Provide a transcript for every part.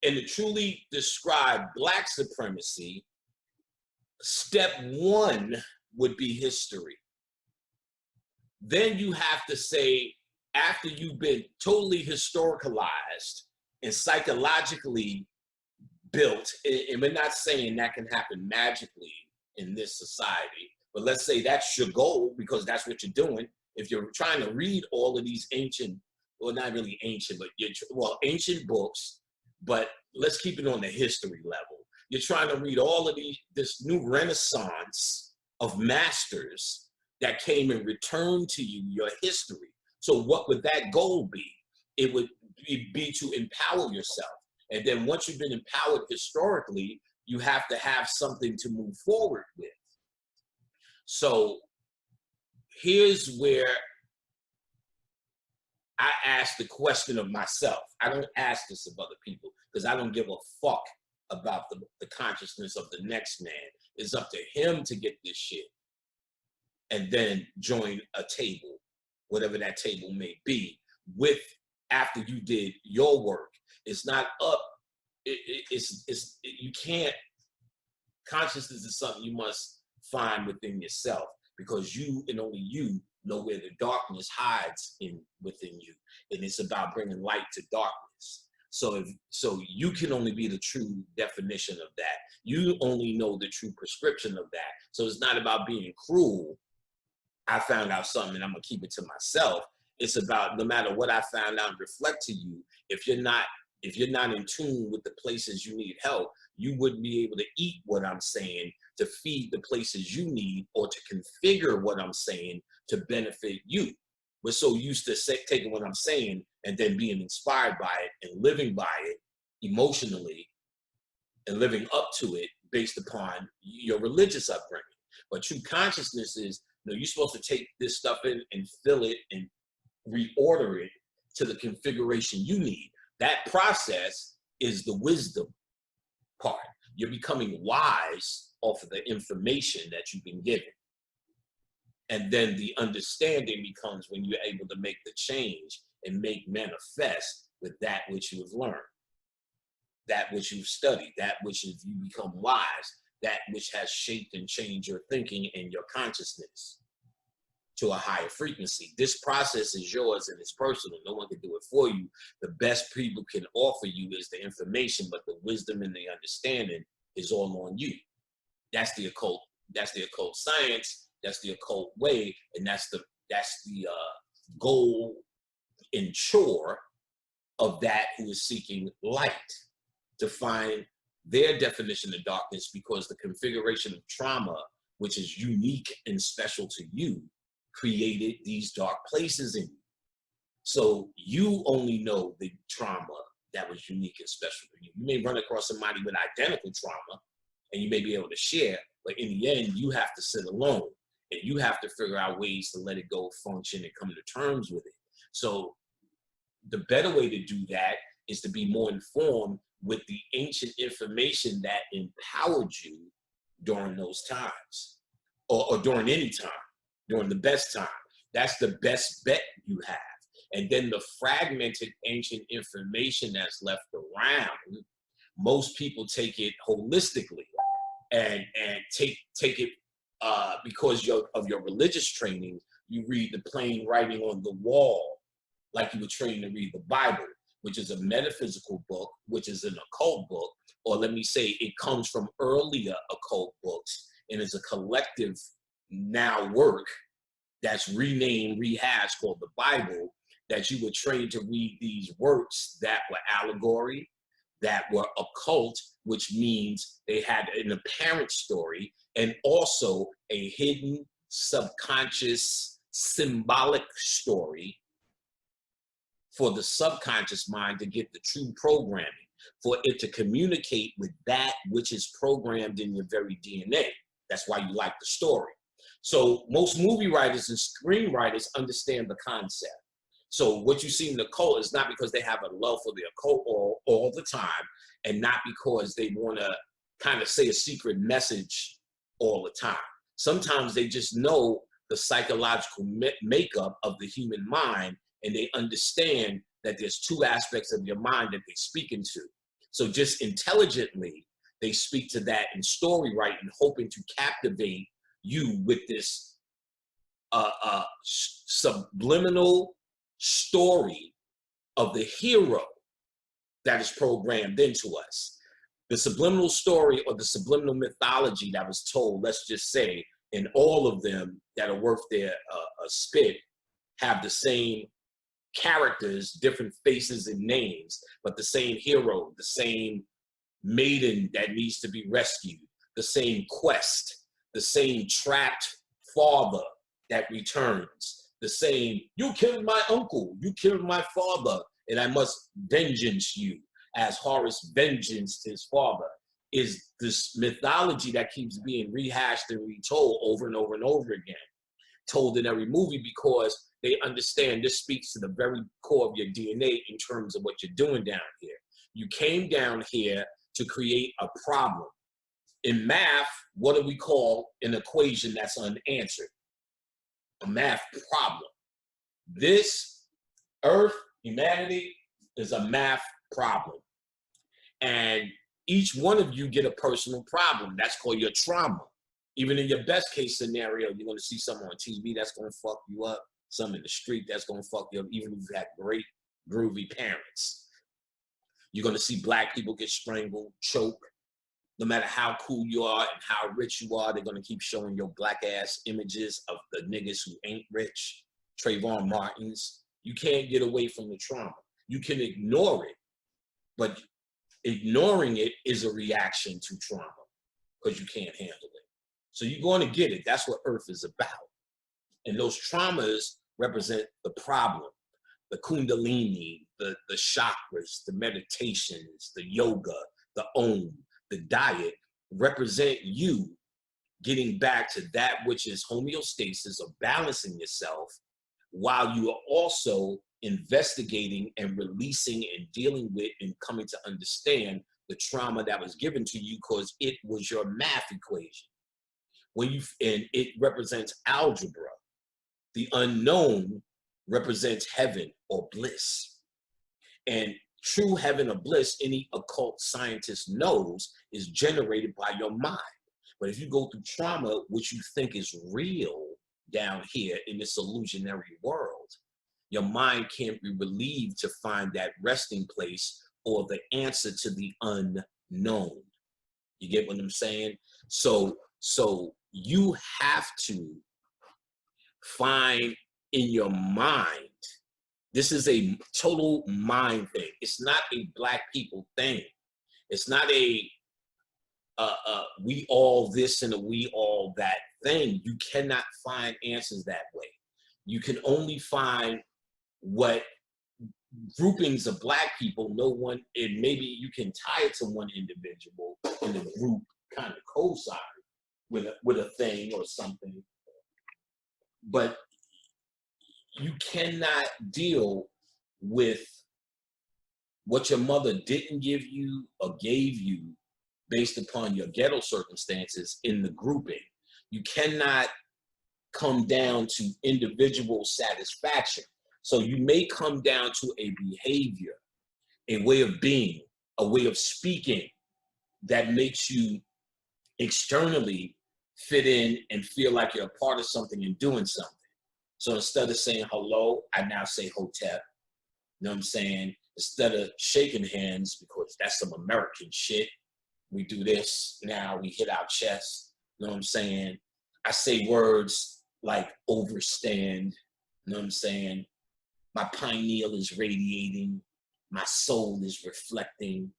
And to truly describe Black supremacy, step one would be history. Then you have to say, after you've been totally historicalized and psychologically built, and we're not saying that can happen magically in this society, but let's say that's your goal because that's what you're doing. If you're trying to read all of these ancient, well, not really ancient, but ancient books, but let's keep it on the history level. You're trying to read all of this new renaissance of masters that came and returned to you your history. So what would that goal be? It would be to empower yourself. And then once you've been empowered historically, you have to have something to move forward with. So here's where I ask the question of myself. I don't ask this of other people because I don't give a fuck about the consciousness of the next man. It's up to him to get this shit and then join a table, whatever that table may be, with after you did your work. It's not up. You can't. Consciousness is something you must find within yourself because you and only you know where the darkness hides within you, and it's about bringing light to darkness. So you can only be the true definition of that. You only know the true prescription of that. So it's not about being cruel. I found out something and I'm gonna keep it to myself. It's about no matter what I found out and reflect to you, if you're not in tune with the places you need help, you wouldn't be able to eat what I'm saying to feed the places you need or to configure what I'm saying to benefit you. We're so used to taking what I'm saying and then being inspired by it and living by it emotionally and living up to it based upon your religious upbringing. But true consciousness is, you're supposed to take this stuff in and fill it and reorder it to the configuration you need. That process is the wisdom part. You're becoming wise off of the information that you've been given. And then the understanding becomes when you're able to make the change and make manifest with that which you have learned, that which you've studied, that which you become wise, that which has shaped and changed your thinking and your consciousness to a higher frequency. This process is yours and it's personal. No one can do it for you. The best people can offer you is the information, but the wisdom and the understanding is all on you. That's the occult. That's the occult science. That's the occult way, and that's the goal and chore of that who is seeking light, to find their definition of darkness, because the configuration of trauma, which is unique and special to you, created these dark places in you. So you only know the trauma that was unique and special to you. You may run across somebody with identical trauma and you may be able to share, but in the end, you have to sit alone and you have to figure out ways to let it go, function, and come to terms with it. So the better way to do that is to be more informed with the ancient information that empowered you during those times, or during any time, during the best time. That's the best bet you have. And then the fragmented ancient information that's left around, most people take it holistically and take it because of your religious training. You read the plain writing on the wall like you were trained to read the Bible, which is a metaphysical book, which is an occult book, or let me say it comes from earlier occult books and is a collective now work that's renamed, rehashed, called the Bible, that you were trained to read these works that were allegory, that were occult, which means they had an apparent story and also a hidden, subconscious, symbolic story for the subconscious mind to get the true programming, for it to communicate with that which is programmed in your very DNA. That's why you like the story. So most movie writers and screenwriters understand the concept. So what you see in the occult is not because they have a love for the occult all the time, and not because they want to kind of say a secret message all the time. Sometimes they just know the psychological makeup of the human mind, and they understand that there's two aspects of your mind that they speak into. So just intelligently, they speak to that in story writing, hoping to captivate you with this subliminal story of the hero that is programmed into us. The subliminal story or the subliminal mythology that was told, let's just say, and all of them that are worth their spit have the same characters, different faces and names, but the same hero, the same maiden that needs to be rescued, the same quest, the same trapped father that returns, the same, you killed my uncle, you killed my father, and I must vengeance you, as Horus vengeanced his father, is this mythology that keeps being rehashed and retold over and over and over again, told in every movie, because they understand this speaks to the very core of your DNA in terms of what you're doing down here. You came down here to create a problem. In math, what do we call an equation that's unanswered? A math problem. This Earth, humanity, is a math problem. And each one of you get a personal problem. That's called your trauma. Even in your best case scenario, you're going to see someone on TV that's going to fuck you up, some in the street that's going to fuck you up, even if you had great, groovy parents. You're going to see black people get strangled, choked. No matter how cool you are and how rich you are, they're going to keep showing your black ass images of the niggas who ain't rich, Trayvon Martins. You can't get away from the trauma. You can ignore it, but ignoring it is a reaction to trauma because you can't handle it. So you're going to get it. That's what Earth is about. And those traumas represent the problem, the kundalini, the chakras, the meditations, the yoga, the om, the diet represent you getting back to that which is homeostasis, or balancing yourself, while you are also investigating and releasing and dealing with and coming to understand the trauma that was given to you because it was your math equation. And it represents algebra. The unknown represents heaven or bliss. And true heaven or bliss, any occult scientist knows, is generated by your mind. But if you go through trauma, which you think is real down here in this illusionary world, your mind can't be relieved to find that resting place or the answer to the unknown. You get what I'm saying? So you have to find in your mind, this is a total mind thing. It's not a black people thing. It's not a we all this and a we all that thing. You cannot find answers that way. You can only find what groupings of black people, no one, and maybe you can tie it to one individual in the group kind of co-sign with a thing or something. But you cannot deal with what your mother didn't give you or gave you based upon your ghetto circumstances in the grouping. You cannot come down to individual satisfaction. So you may come down to a behavior, a way of being, a way of speaking that makes you externally fit in and feel like you're a part of something and doing something. So instead of saying hello, I now say hotep. You know what I'm saying? Instead of shaking hands, because that's some American shit, we do this now, we hit our chest. You know what I'm saying? I say words like overstand. You know what I'm saying? My pineal is radiating. My soul is reflecting.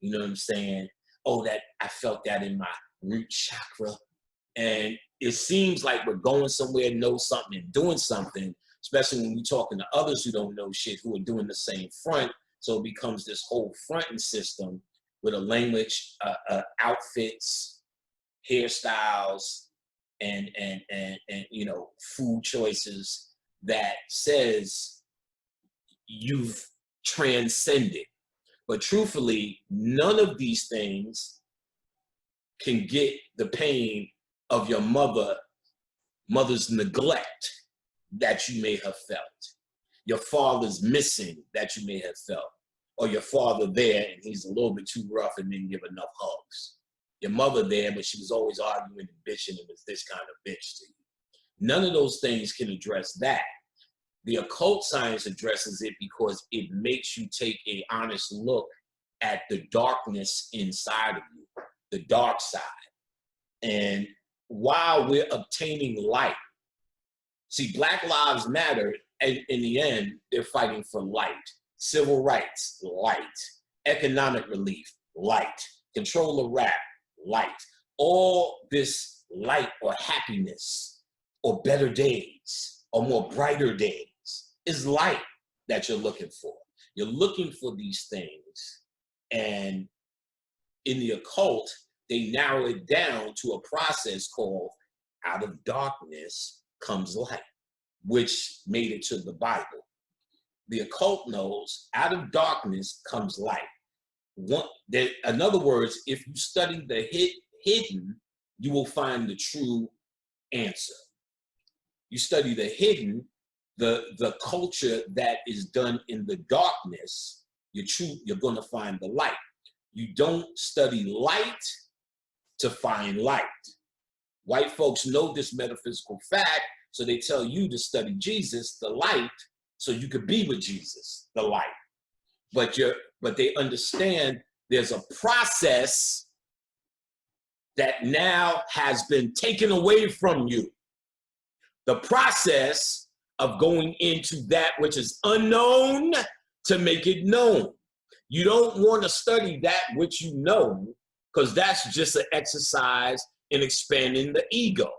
You know what I'm saying? Oh, that I felt that in my root chakra. And it seems like we're going somewhere, know something, and doing something, especially when we're talking to others who don't know shit, who are doing the same front. So it becomes this whole fronting system with a language, outfits, hairstyles, and you know, food choices that says you've transcended. But truthfully, none of these things can get the pain of your mother's neglect that you may have felt, your father's missing that you may have felt, or your father there and he's a little bit too rough and didn't give enough hugs. Your mother there, but she was always arguing and bitching and was this kind of bitch to you. None of those things can address that. The occult science addresses it because it makes you take an honest look at the darkness inside of you, the dark side. And while we're obtaining light, see, Black Lives Matter, in the end, they're fighting for light. Civil rights, light. Economic relief, light. Control of rap, light. All this light or happiness or better days or more brighter days is light that you're looking for. You're looking for these things. And in the occult, they narrow it down to a process called out of darkness comes light, which made it to the Bible. The occult knows out of darkness comes light. In other words, if you study the hidden, you will find the true answer. You study the hidden, the culture that is done in the darkness, you're going to find the light. You don't study light to find light. White folks know this metaphysical fact, so they tell you to study Jesus, the light, so you could be with Jesus, the light. But they understand there's a process that now has been taken away from you. The process of going into that which is unknown to make it known. You don't want to study that which you know, because that's just an exercise in expanding the ego.